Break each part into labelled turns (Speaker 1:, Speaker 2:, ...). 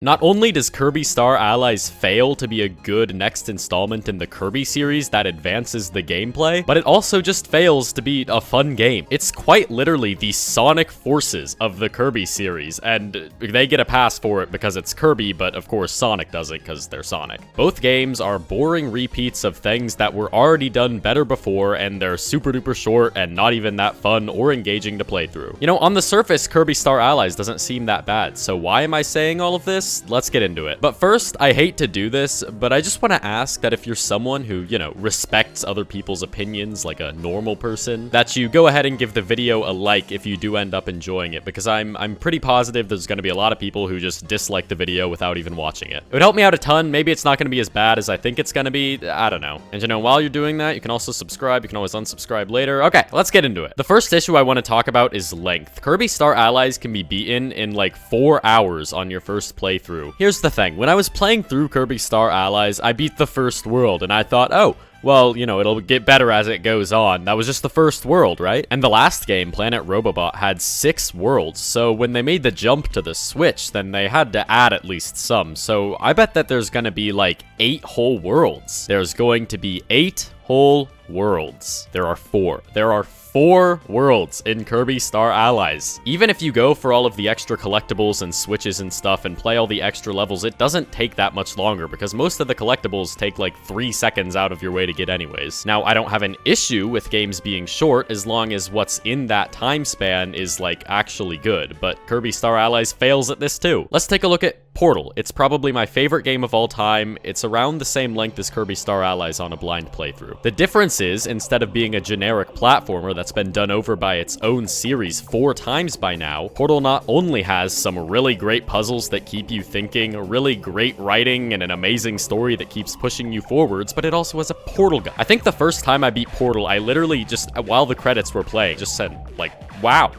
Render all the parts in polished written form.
Speaker 1: Not only does Kirby Star Allies fail to be a good next installment in the Kirby series that advances the gameplay, but it also just fails to be a fun game. It's quite literally the Sonic forces of the Kirby series, and they get a pass for it because it's Kirby, but of course Sonic doesn't because they're Sonic. Both games are boring repeats of things that were already done better before, and they're super duper short and not even that fun or engaging to play through. You know, on the surface, Kirby Star Allies doesn't seem that bad, so why am I saying all of this? Let's get into it. But first, I hate to do this, but I just want to ask that if you're someone who, you know, respects other people's opinions like a normal person, that you go ahead and give the video a like if you do end up enjoying it, because I'm pretty positive there's going to be a lot of people who just dislike the video without even watching it. It would help me out a ton. Maybe it's not going to be as bad as I think it's going to be. I don't know. And you know, while you're doing that, you can also subscribe. You can always unsubscribe later. Okay, let's get into it. The first issue I want to talk about is length. Kirby Star Allies can be beaten in like 4 hours on your first playthrough. Here's the thing, when I was playing through Kirby Star Allies, I beat the first world, and I thought, oh, well, you know, it'll get better as it goes on. That was just the first world, right? And the last game, Planet Robobot, had 6 worlds, so when they made the jump to the Switch, then they had to add at least some. So I bet that there's gonna be like 8 whole worlds. There's going to be 8 whole worlds. There are 4 worlds in Kirby Star Allies. Even if you go for all of the extra collectibles and switches and stuff and play all the extra levels, it doesn't take that much longer because most of the collectibles take like 3 seconds out of your way to get anyways. Now, I don't have an issue with games being short as long as what's in that time span is like actually good, but Kirby Star Allies fails at this too. Let's take a look at Portal. It's probably my favorite game of all time. It's around the same length as Kirby Star Allies on a blind playthrough. The difference is, instead of being a generic platformer that's been done over by its own series 4 times by now, Portal not only has some really great puzzles that keep you thinking, really great writing, and an amazing story that keeps pushing you forwards, but it also has a portal gun. I think the first time I beat Portal, I literally just, while the credits were playing, just said, like, wow.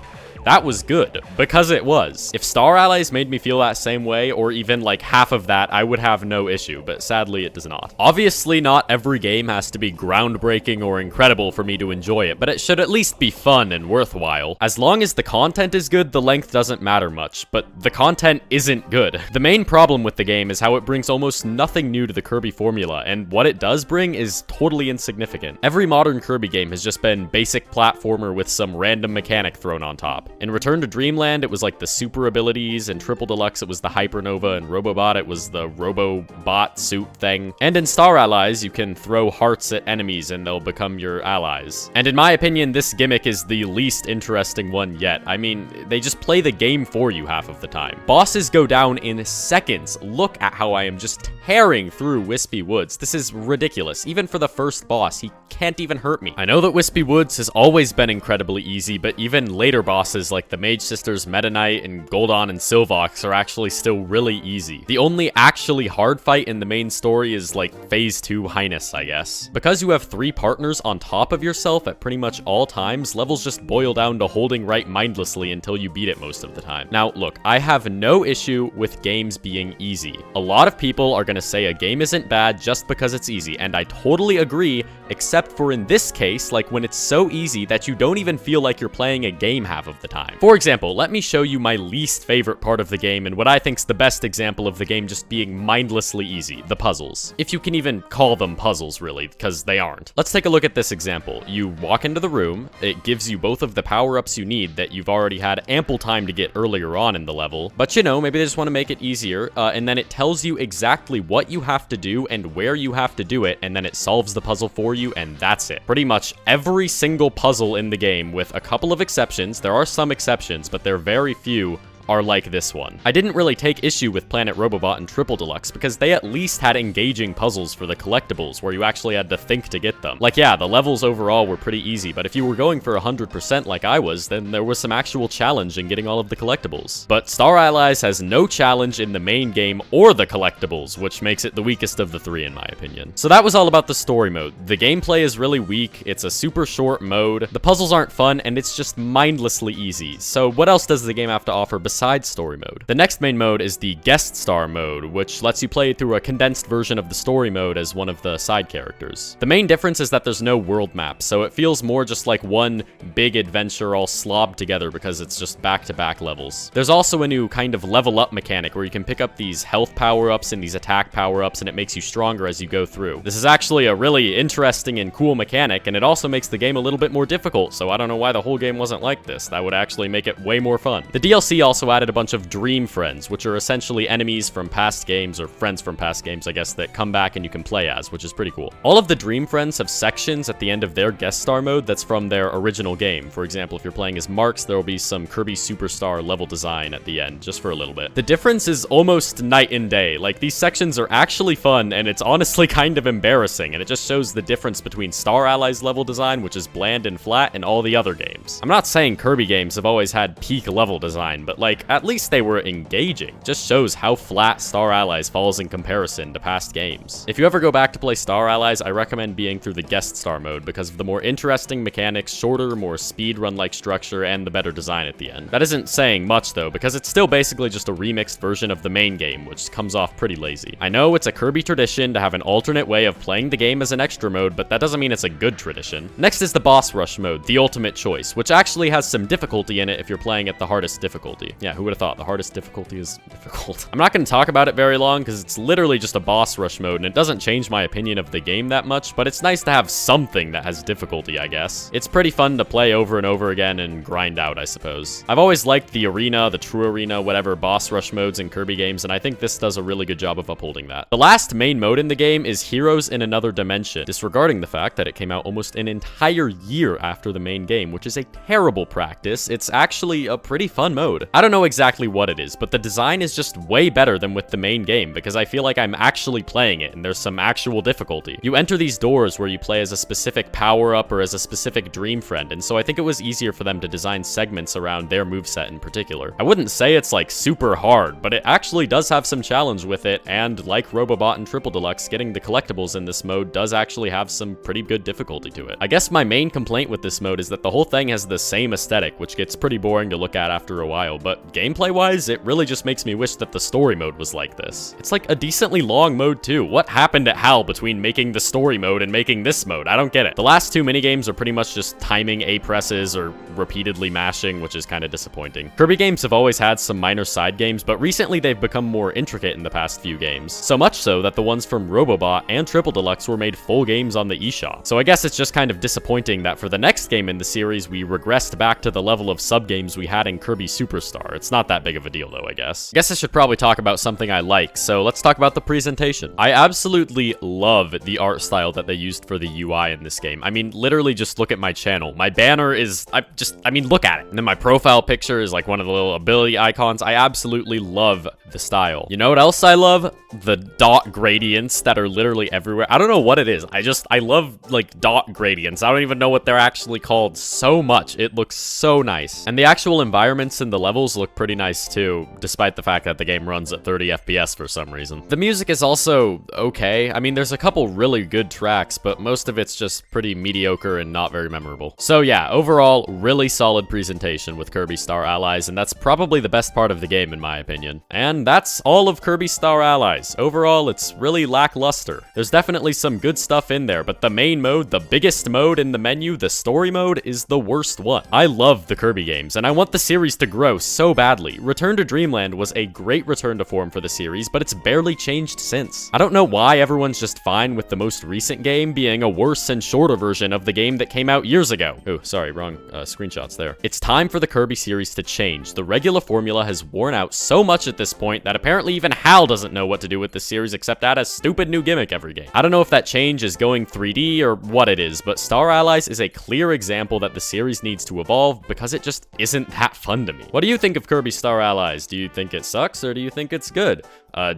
Speaker 1: That was good, because it was. If Star Allies made me feel that same way, or even like half of that, I would have no issue, but sadly it does not. Obviously, not every game has to be groundbreaking or incredible for me to enjoy it, but it should at least be fun and worthwhile. As long as the content is good, the length doesn't matter much, but the content isn't good. The main problem with the game is how it brings almost nothing new to the Kirby formula, and what it does bring is totally insignificant. Every modern Kirby game has just been basic platformer with some random mechanic thrown on top. In Return to Dreamland, it was like the super abilities, in Triple Deluxe, it was the Hypernova, and Robobot, it was the Robobot suit thing. And in Star Allies, you can throw hearts at enemies and they'll become your allies. And in my opinion, this gimmick is the least interesting one yet. I mean, they just play the game for you half of the time. Bosses go down in seconds. Look at how I am just tearing through Wispy Woods. This is ridiculous. Even for the first boss, he can't even hurt me. I know that Wispy Woods has always been incredibly easy, but even later bosses like the Mage Sisters, Meta Knight, and Goldon and Silvox are actually still really easy. The only actually hard fight in the main story is like Phase 2 Highness, I guess. Because you have 3 partners on top of yourself at pretty much all times, levels just boil down to holding right mindlessly until you beat it most of the time. Now, look, I have no issue with games being easy. A lot of people are gonna say a game isn't bad just because it's easy, and I totally agree, except for in this case, like when it's so easy that you don't even feel like you're playing a game half of the time. For example, let me show you my least favorite part of the game and what I think's the best example of the game just being mindlessly easy, the puzzles. If you can even call them puzzles, really, because they aren't. Let's take a look at this example. You walk into the room, it gives you both of the power-ups you need that you've already had ample time to get earlier on in the level, but you know, maybe they just want to make it easier, and then it tells you exactly what you have to do and where you have to do it, and then it solves the puzzle for you, and that's it. Pretty much every single puzzle in the game, with a couple of exceptions. There are some exceptions, but they're very few, are like this one. I didn't really take issue with Planet Robobot and Triple Deluxe because they at least had engaging puzzles for the collectibles where you actually had to think to get them. Like, yeah, the levels overall were pretty easy, but if you were going for 100% like I was, then there was some actual challenge in getting all of the collectibles. But Star Allies has no challenge in the main game or the collectibles, which makes it the weakest of the 3 in my opinion. So that was all about the story mode. The gameplay is really weak, it's a super short mode, the puzzles aren't fun, and it's just mindlessly easy. So what else does the game have to offer besides side story mode. The next main mode is the guest star mode, which lets you play through a condensed version of the story mode as one of the side characters. The main difference is that there's no world map, so it feels more just like one big adventure all slobbed together because it's just back-to-back levels. There's also a new kind of level up mechanic where you can pick up these health power-ups and these attack power-ups, and it makes you stronger as you go through. This is actually a really interesting and cool mechanic, and it also makes the game a little bit more difficult, so I don't know why the whole game wasn't like this. That would actually make it way more fun. The DLC also added a bunch of dream friends, which are essentially enemies from past games, or friends from past games, I guess, that come back and you can play as, which is pretty cool. All of the dream friends have sections at the end of their guest star mode that's from their original game. For example, if you're playing as Marks, there will be some Kirby Superstar level design at the end, just for a little bit. The difference is almost night and day. Like, these sections are actually fun, and it's honestly kind of embarrassing, and it just shows the difference between Star Allies level design, which is bland and flat, and all the other games. I'm not saying Kirby games have always had peak level design, but like, at least they were engaging. Just shows how flat Star Allies falls in comparison to past games. If you ever go back to play Star Allies, I recommend being through the guest star mode because of the more interesting mechanics, shorter, more speedrun-like structure, and the better design at the end. That isn't saying much though, because it's still basically just a remixed version of the main game, which comes off pretty lazy. I know it's a Kirby tradition to have an alternate way of playing the game as an extra mode, but that doesn't mean it's a good tradition. Next is the boss rush mode, the ultimate choice, which actually has some difficulty in it if you're playing at the hardest difficulty. Yeah, who would have thought the hardest difficulty is difficult? I'm not going to talk about it very long because it's literally just a boss rush mode and it doesn't change my opinion of the game that much, but it's nice to have something that has difficulty, I guess. It's pretty fun to play over and over again and grind out, I suppose. I've always liked the arena, the true arena, whatever boss rush modes in Kirby games, and I think this does a really good job of upholding that. The last main mode in the game is Heroes in Another Dimension, disregarding the fact that it came out almost an entire year after the main game, which is a terrible practice. It's actually a pretty fun mode. I don't know exactly what it is, but the design is just way better than with the main game because I feel like I'm actually playing it and there's some actual difficulty. You enter these doors where you play as a specific power-up or as a specific dream friend, and so I think it was easier for them to design segments around their moveset in particular. I wouldn't say it's like super hard, but it actually does have some challenge with it, and like BillehBawb and Triple Deluxe, getting the collectibles in this mode does actually have some pretty good difficulty to it. I guess my main complaint with this mode is that the whole thing has the same aesthetic, which gets pretty boring to look at after a while, but gameplay-wise, it really just makes me wish that the story mode was like this. It's like a decently long mode too. What happened at HAL between making the story mode and making this mode? I don't get it. The last two minigames are pretty much just timing A presses or repeatedly mashing, which is kind of disappointing. Kirby games have always had some minor side games, but recently they've become more intricate in the past few games. So much so that the ones from BillehBawb and Triple Deluxe were made full games on the eShop. So I guess it's just kind of disappointing that for the next game in the series, we regressed back to the level of sub-games we had in Kirby Superstar. It's not that big of a deal though, I guess. I guess I should probably talk about something I like, so let's talk about the presentation. I absolutely love the art style that they used for the UI in this game. I mean, literally just look at my channel. My banner is, I mean, look at it. And then my profile picture is like one of the little ability icons. I absolutely love the style. You know what else I love? The dot gradients that are literally everywhere. I don't know what it is. I love like dot gradients. I don't even know what they're actually called so much. It looks so nice. And the actual environments and the levels look pretty nice too, despite the fact that the game runs at 30 FPS for some reason. The music is also okay. I mean, there's a couple really good tracks, but most of it's just pretty mediocre and not very memorable. So yeah, overall, really solid presentation with Kirby Star Allies, and that's probably the best part of the game in my opinion. And that's all of Kirby Star Allies. Overall, it's really lackluster. There's definitely some good stuff in there, but the main mode, the biggest mode in the menu, the story mode, is the worst one. I love the Kirby games, and I want the series to grow so badly. Return to Dreamland was a great return to form for the series, but it's barely changed since. I don't know why everyone's just fine with the most recent game being a worse and shorter version of the game that came out years ago. Oh, sorry, wrong screenshots there. It's time for the Kirby series to change. The regular formula has worn out so much at this point that apparently even HAL doesn't know what to do with this series except add a stupid new gimmick every game. I don't know if that change is going 3D or what it is, but Star Allies is a clear example that the series needs to evolve because it just isn't that fun to me. What do you think of Kirby Star Allies? Do you think it sucks or do you think it's good?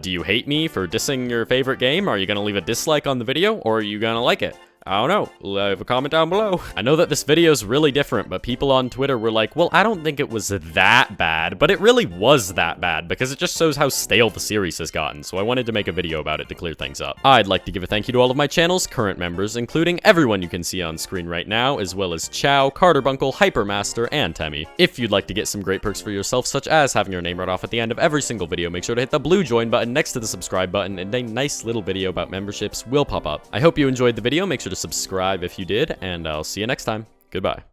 Speaker 1: Do you hate me for dissing your favorite game? Are you gonna leave a dislike on the video or are you gonna like it? I don't know. Leave a comment down below. I know that this video is really different, but people on Twitter were like, well, I don't think it was that bad, but it really was that bad because it just shows how stale the series has gotten, so I wanted to make a video about it to clear things up. I'd like to give a thank you to all of my channel's current members, including everyone you can see on screen right now, as well as Chow, Carterbunkle, Hypermaster, and Temmie. If you'd like to get some great perks for yourself, such as having your name read off at the end of every single video, make sure to hit the blue join button next to the subscribe button, and a nice little video about memberships will pop up. I hope you enjoyed the video. Make sure to subscribe if you did, and I'll see you next time. Goodbye.